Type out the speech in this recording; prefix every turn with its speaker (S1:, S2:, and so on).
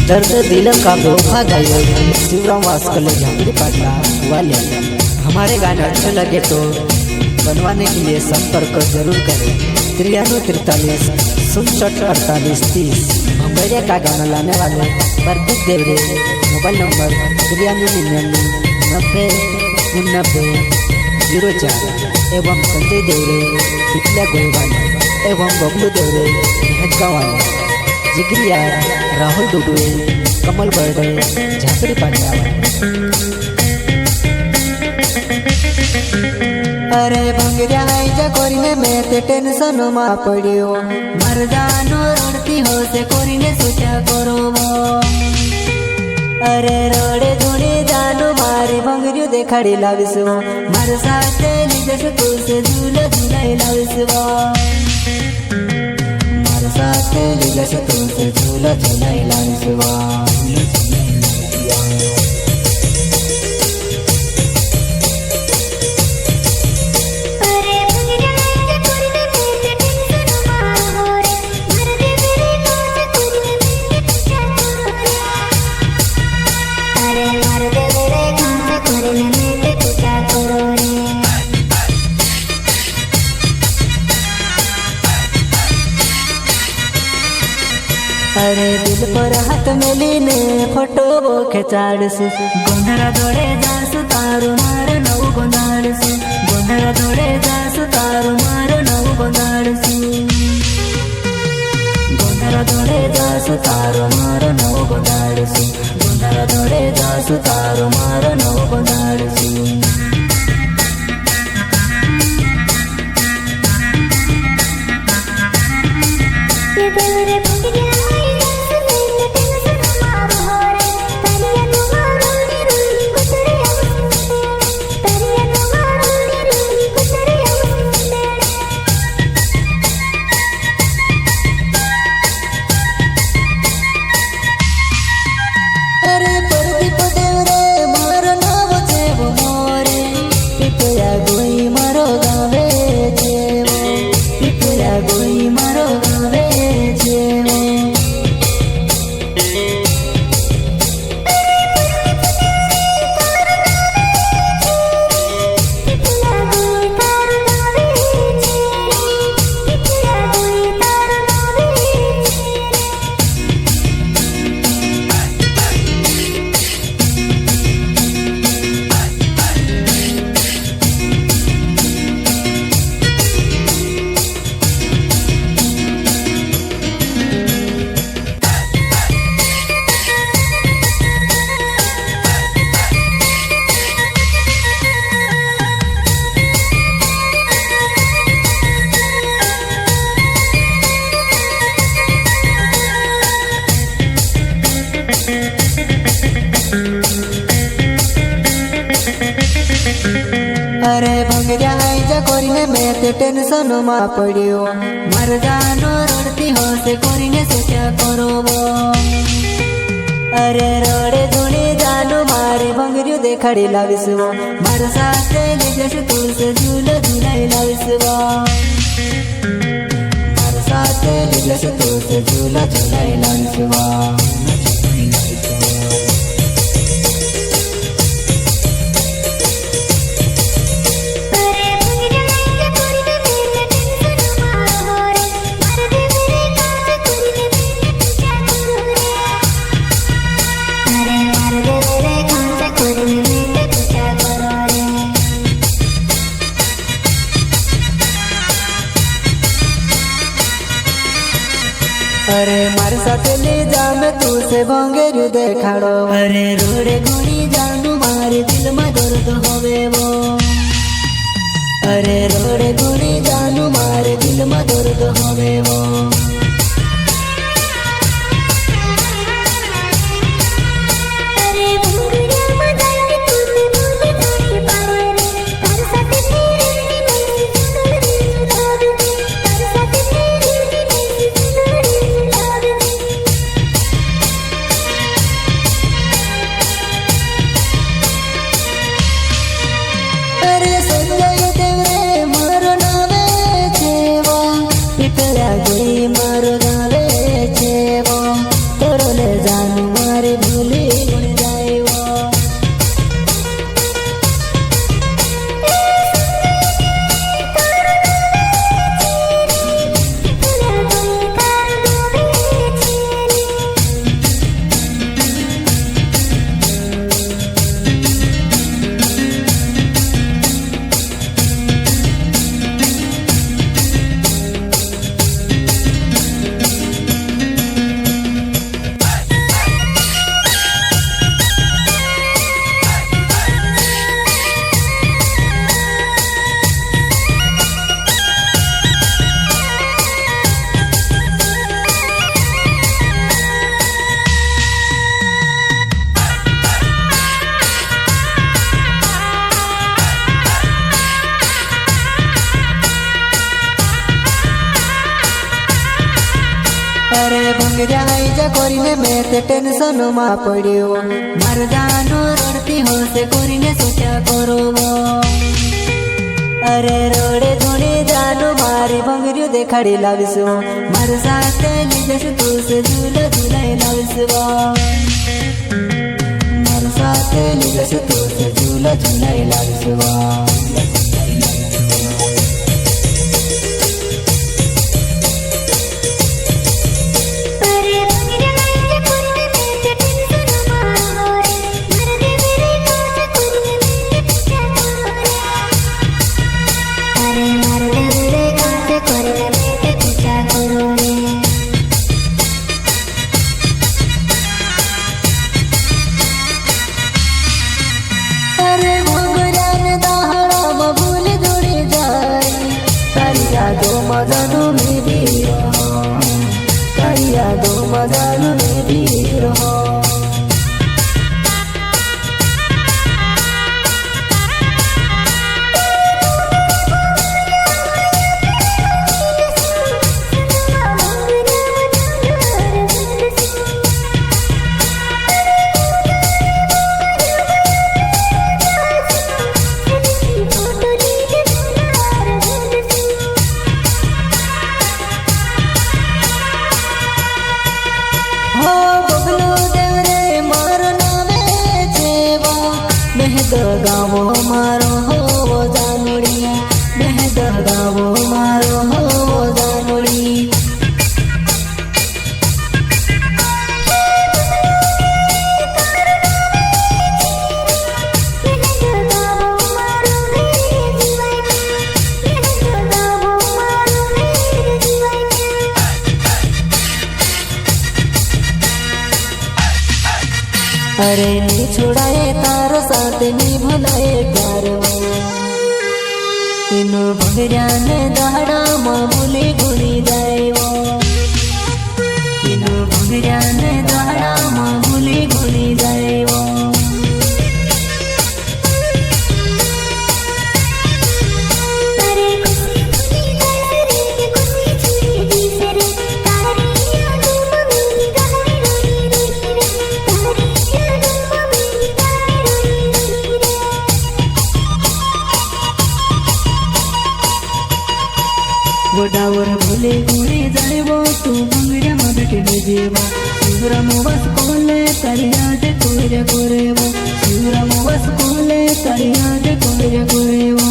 S1: दर्द दिल का बेवफा गायक शिवराम वास्कल झांकड़ी पाटला वाले। हमारे गाने अच्छे लगे तो बनवाने के लिए संपर्क जरूर करें 9343 मुंबई का गाना लाने वाले प्रदीप देवरे। मोबाइल नंबर 9399909004 एवं संजय देवरे पिछले गोलवाल एवं बबलू देवरे गाँव जिगरिया राहुल डुडुए कमल बर्डे झांकड़ी पाटला। अरे भंगरिया आईजा कोरीने में ते टेंशन मा पड़ियो मर जानो रोडती हो से कोरीने सोचा करो। अरे रोडे धुनी जानो मारे भंगरियो देखाड़ी लाविसो मार साथे लीजस तू से झूल झूलाई लाविसो मार साथे लीजस तू से झूल झूलाई लाविसो। अरे दिल पर हाथ मेलीने फोटो वो खेचाड़सु गोंधरा जोड़े जासु तारू मारो नव गोंधाड़सु गोंधरा जोड़े जासु तारू मारो नव गोंधाड़सु गोंधरा जोड़े जासु तारू मारो नव गोंधाड़सु गोंधरा जोड़े जासु तारू मारो नव गोंधाड़सु। अरे भंगरिया आईजा कोरीने में ते टेंशन मा पड़ियो मर जानो रोडती हो से कोरीने सोचा करो। अरे रोडे धुनी जानो मारे भंगरियो देखाड़ी लाविसो मार साथे लीजस तू से झूल झूलाई लाविसो मार साथे लीजस तू से झूल झूलाई लाविसो। अरे मारे साथे ले जा मैं तू से भंगेरियो देखाड़ो। अरे रोडे घुनी जानू मारे दिल में दर्द होवे वो अरे रोडे घुनी जानू मारे दिल में दर्द होवे वो। पिपला गोई मारो गावे छे वो तोरो ले जानू। भंगरिया आई जा कोरीने मैं ते टेंशन मा पड्यो मार जानो रडती होसे कोरीने सोचा करो अरे रोडे धोने जानो मारी भंगरियो देखाड़ी लाविसो मार साथे लीजस तू से झूला झूलाई लाविसो मार साथे लीजस तू से झूला झूलाई लाविसो मजानु मेरी करिया दो मजानु मेरी रहो गावो मारो हो जानुड़ी मेहद गावो मारो हो जानुड़ी अरे नी छुड़ाए तारो साथ नी भुलाए प्यार इनु भंगरिया ने दाड़ा मां भूली भूली जाए वो इनु भंगरिया ने दाड़ा मां भूली भूली जाए वो गोडावर भूले गुणे जाएवो तू भंगरिया मदटी लेजेवो शिवराम बस कोले तरिया दे कोरे कोरेवो शिवराम बस कोले तरिया दे कोरे कोरेवो